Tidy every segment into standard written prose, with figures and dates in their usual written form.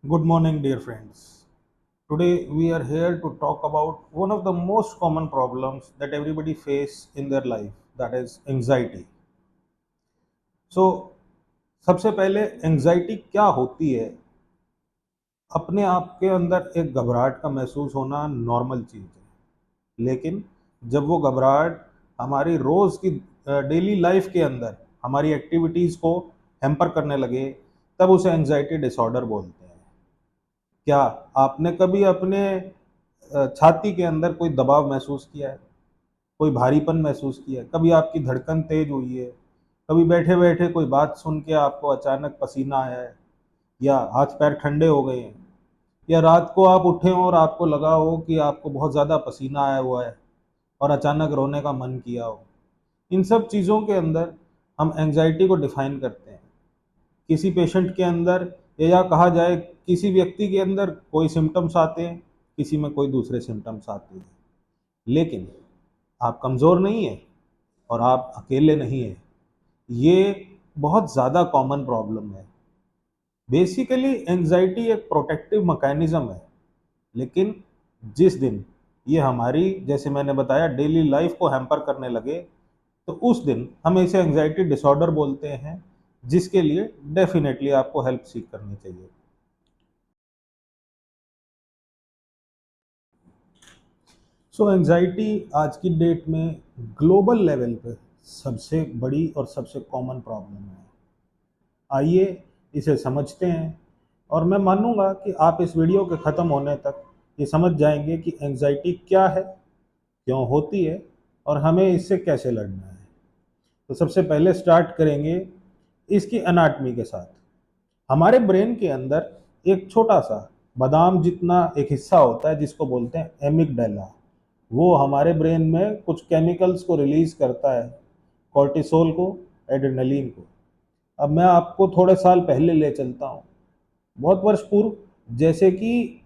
Good morning, dear friends. Today we are here to talk about one of the most common problems that everybody face in their life, that is anxiety. So, सबसे पहले anxiety क्या होती है? अपने आप के अंदर एक घबराहट का महसूस होना नॉर्मल चीज़ है। लेकिन जब वो घबराहट हमारी रोज़ की डेली लाइफ के अंदर हमारी एक्टिविटीज़ को हैम्पर करने लगे, तब उसे एंजाइटी डिसऑर्डर बोलते हैं। क्या आपने कभी अपने छाती के अंदर कोई दबाव महसूस किया है? कोई भारीपन महसूस किया है? कभी आपकी धड़कन तेज हुई है? कभी बैठे-बैठे कोई बात सुन के आपको अचानक पसीना आया है? या हाथ-पैर ठंडे हो गए हैं? या रात को आप उठे हों और आपको लगा हो कि आपको बहुत ज़्यादा पसीना आया हुआ है और अचानक रोने का मन किया हो? इन सब चीज़ों के अंदर हम एंग्ज़ायटी को डिफ़ाइन करते हैं। किसी पेशेंट के अंदर या कहा जाए किसी व्यक्ति के अंदर कोई सिम्पटम्स आते हैं, किसी में कोई दूसरे सिम्पटम्स आते हैं। लेकिन आप कमज़ोर नहीं हैं और आप अकेले नहीं हैं। ये बहुत ज़्यादा कॉमन प्रॉब्लम है। बेसिकली एंग्ज़ायटी एक प्रोटेक्टिव मैकेनिज़्म है, लेकिन जिस दिन ये हमारी जैसे मैंने बताया डेली लाइफ़ को हैम्पर करने लगे, तो उस दिन हम इसे एंग्ज़ायटी डिसऑर्डर बोलते हैं, जिसके लिए डेफ़िनेटली आपको हेल्प सीक करनी चाहिए। सो एंग्ज़ायटी आज की डेट में ग्लोबल लेवल पे सबसे बड़ी और सबसे कॉमन प्रॉब्लम है। आइए इसे समझते हैं और मैं मानूँगा कि आप इस वीडियो के ख़त्म होने तक ये समझ जाएँगे कि एंग्ज़ायटी क्या है, क्यों होती है और हमें इससे कैसे लड़ना है। तो सबसे पहले स्टार्ट करेंगे इसकी एनाटॉमी के साथ। हमारे ब्रेन के अंदर एक छोटा-सा बादाम जितना एक हिस्सा होता है जिसको बोलते हैं एमिगडाला। वो हमारे ब्रेन में कुछ केमिकल्स को रिलीज़ करता है, कॉर्टिसोल को, एड्रेनलिन को। अब मैं आपको थोड़े साल पहले ले चलता हूँ। बहुत वर्ष पूर्व जैसे कि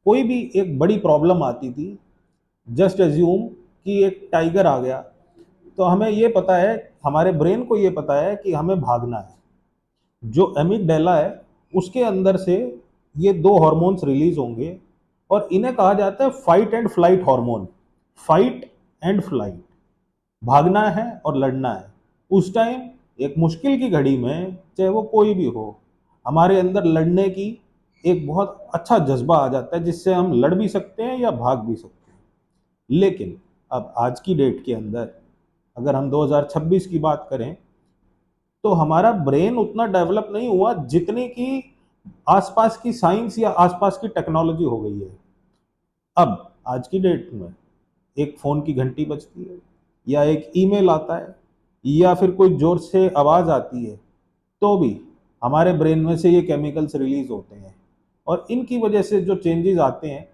कोई भी एक बड़ी प्रॉब्लम आती थी, जस्ट अज़्यूम कि एक टाइगर आ गया, तो हमें ये पता है, हमारे ब्रेन को ये पता है कि हमें भागना है। जो एमिगडाला है, उसके अंदर से ये 2 हार्मोन्स रिलीज़ होंगे और इन्हें कहा जाता है fight and flight hormone. Fight and flight, भागना है और लड़ना है। उस टाइम एक मुश्किल की घड़ी में, चाहे वो कोई भी हो, हमारे अंदर लड़ने की एक बहुत अच्छा जज़्बा आ जाता है जिससे हम लड़ भी सकते हैं या भाग भी सकते हैं। लेकिन अब आज की डेट के अंदर अगर हम 2026 की बात करें, तो हमारा ब्रेन उतना डेवलप नहीं हुआ जितनी कि आसपास की साइंस या आसपास की टेक्नोलॉजी हो गई है। अब आज की डेट में एक फ़ोन की घंटी बजती है या एक ईमेल आता है या फिर कोई ज़ोर से आवाज़ आती है, तो भी हमारे ब्रेन में से ये केमिकल्स रिलीज़ होते हैं और इनकी वजह से जो चेंजेज़ आते हैं,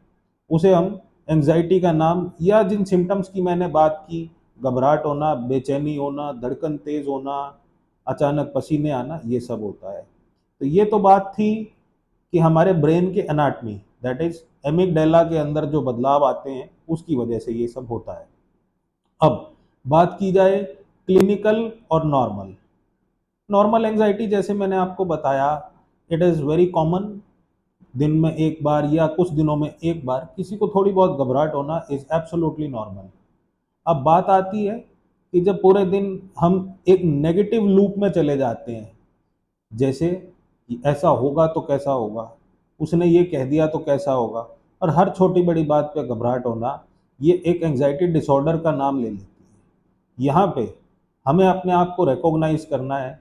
उसे हम एंग्ज़ायटी का नाम या जिन सिम्पटम्स की मैंने बात की, घबराहट होना, बेचैनी होना, धड़कन तेज़ होना, अचानक पसीने आना, ये सब होता है। तो ये तो बात थी कि हमारे ब्रेन की एनाटॉमी, दैट इज़ एमिगडाला के अंदर जो बदलाव आते हैं, उसकी वजह से ये सब होता है। अब बात की जाए क्लिनिकल और नॉर्मल। नॉर्मल एंग्ज़ायटी जैसे मैंने आपको बताया, इट इज़ वेरी कॉमन। दिन में 1 बार या कुछ दिनों में 1 बार किसी को थोड़ी बहुत घबराहट होना इज़ एब्सोल्यूटली नॉर्मल। अब बात आती है कि जब पूरे दिन हम एक नेगेटिव लूप में चले जाते हैं, जैसे कि ऐसा होगा तो कैसा होगा, उसने ये कह दिया तो कैसा होगा, और हर छोटी-बड़ी बात पे घबराहट होना, ये एक एंग्ज़ायटी डिसऑर्डर का नाम ले लेती है। यहाँ पे हमें अपने आप को रिकॉग्नाइज़ करना है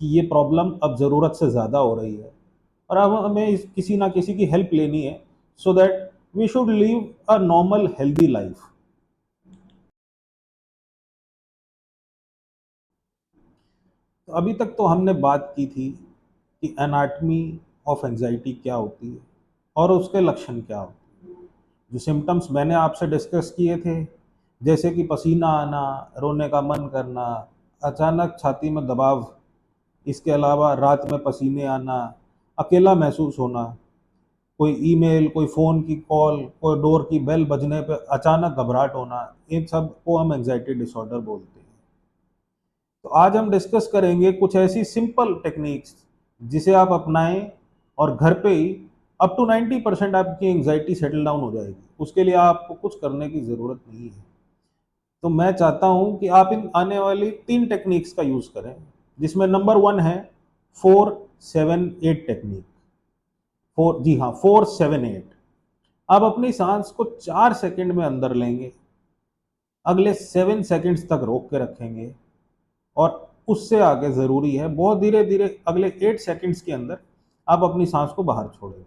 कि ये प्रॉब्लम अब ज़रूरत से ज़्यादा हो रही है और अब हमें इस किसी ना किसी की हेल्प लेनी है, so that we should live a normal healthy life. तो अभी तक तो हमने बात की थी कि एनाटॉमी ऑफ एंग्ज़ायटी क्या होती है और उसके लक्षण क्या होते हैं। जो सिम्पटम्स मैंने आपसे डिस्कस किए थे, जैसे कि पसीना आना, रोने का मन करना, अचानक छाती में दबाव, इसके अलावा रात में पसीने आना, अकेला महसूस होना, कोई ईमेल, कोई फ़ोन की कॉल, कोई डोर की बेल बजने पे अचानक घबराहट होना, इन सब को हम एंग्ज़ायटी डिसऑर्डर बोलते हैं। तो आज हम डिस्कस करेंगे कुछ ऐसी सिंपल टेक्निक्स जिसे आप अपनाएं और घर पे ही अप टू 90% आपकी एंग्जाइटी सेटल डाउन हो जाएगी। उसके लिए आपको कुछ करने की ज़रूरत नहीं है। तो मैं चाहता हूँ कि आप इन आने वाली 3 टेक्निक्स का यूज़ करें, जिसमें नंबर 1 है 4-7-8 टेक्निक। 4, जी हाँ, 4-7-8। आप अपनी साँस को 4 सेकंड में अंदर लेंगे, अगले 7 सेकंड्स तक रोक के रखेंगे और उससे आगे ज़रूरी है बहुत धीरे-धीरे अगले 8 सेकंड्स के अंदर आप अपनी साँस को बाहर छोड़ेंगे।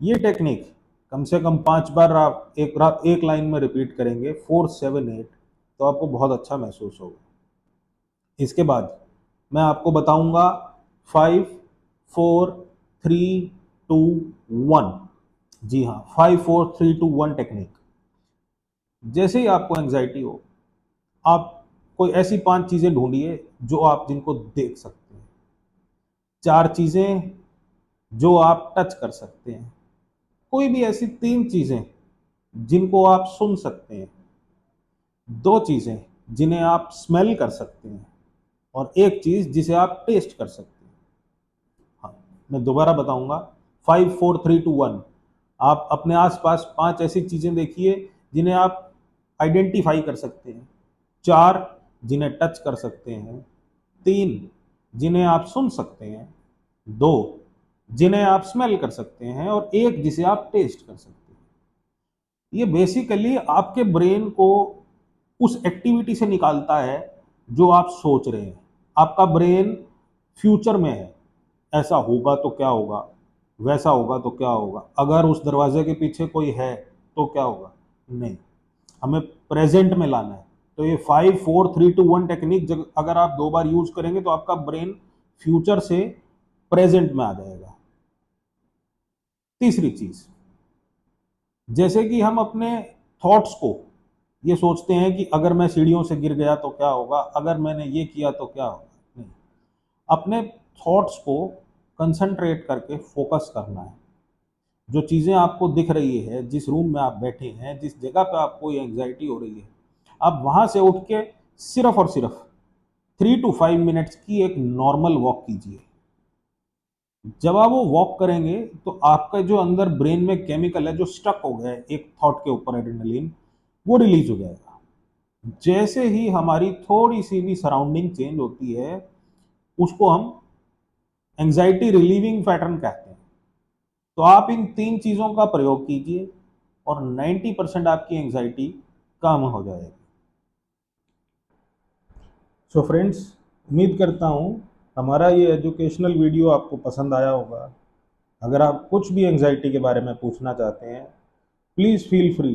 ये टेक्निक कम से कम 5 बार आप एक लाइन में रिपीट करेंगे 4-7-8, तो आपको बहुत अच्छा महसूस होगा। इसके बाद मैं आपको बताऊंगा 5, 4, 3, 2, 1। जी हाँ, 5, 4, 3, 2, 1 टेक्निक। जैसे ही आपको एंग्जाइटी हो, आप कोई ऐसी 5 चीज़ें ढूंढिए जो आप जिनको देख सकते हैं, 4 चीज़ें जो आप टच कर सकते हैं, कोई भी ऐसी 3 चीज़ें जिनको आप सुन सकते हैं, 2 चीज़ें जिन्हें आप स्मेल कर सकते हैं और 1 चीज़ जिसे आप टेस्ट कर सकते हैं। हाँ, मैं दोबारा बताऊंगा 5, 4, 3, 2, 1। आप अपने आसपास 5 ऐसी चीज़ें देखिए जिन्हें आप आइडेंटिफाई कर सकते हैं, 4 जिन्हें टच कर सकते हैं, 3 जिन्हें आप सुन सकते हैं, 2 जिन्हें आप स्मेल कर सकते हैं और 1 जिसे आप टेस्ट कर सकते हैं। ये बेसिकली आपके ब्रेन को उस एक्टिविटी से निकालता है जो आप सोच रहे हैं। आपका ब्रेन फ्यूचर में है, ऐसा होगा तो क्या होगा, वैसा होगा तो क्या होगा, अगर उस दरवाजे के पीछे कोई है तो क्या होगा। नहीं, हमें प्रेजेंट में लाना है। तो ये 5-4-3-2-1 टेक्निक अगर आप 2 बार यूज करेंगे तो आपका ब्रेन फ्यूचर से प्रेजेंट में आ जाएगा। तीसरी चीज, जैसे कि हम अपने थॉट्स को ये सोचते हैं कि अगर मैं सीढ़ियों से गिर गया तो क्या होगा, अगर मैंने ये किया तो क्या होगा। नहीं, अपने थॉट्स को कंसंट्रेट करके फोकस करना है। जो चीज़ें आपको दिख रही है, जिस रूम में आप बैठे हैं, जिस जगह पे आपको ये एंग्जाइटी हो रही है, आप वहां से उठ के सिर्फ और सिर्फ 3 to 5 मिनट्स की एक नॉर्मल वॉक कीजिए। जब आप वो वॉक करेंगे तो आपका जो अंदर ब्रेन में केमिकल है जो स्टक हो गया है एक थॉट के ऊपर, एड्रेनलिन, वो रिलीज हो जाएगा। जैसे ही हमारी थोड़ी सी भी सराउंडिंग चेंज होती है, उसको हम एंजाइटी रिलीविंग पैटर्न कहते हैं। तो आप इन 3 चीज़ों का प्रयोग कीजिए और 90% आपकी एंजाइटी कम हो जाएगी। सो फ्रेंड्स, उम्मीद करता हूँ हमारा ये एजुकेशनल वीडियो आपको पसंद आया होगा। अगर आप कुछ भी एंजाइटी के बारे में पूछना चाहते हैं, please feel free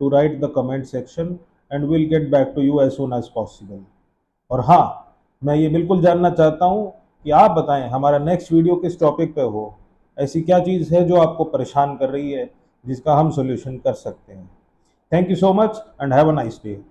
to write the comment section and will get back to you as soon as possible. और हाँ, मैं ये बिल्कुल जानना चाहता हूँ कि आप बताएं हमारा नेक्स्ट वीडियो किस टॉपिक पे हो। ऐसी क्या चीज़ है जो आपको परेशान कर रही है जिसका हम सॉल्यूशन कर सकते हैं। Thank you so much and have a nice day.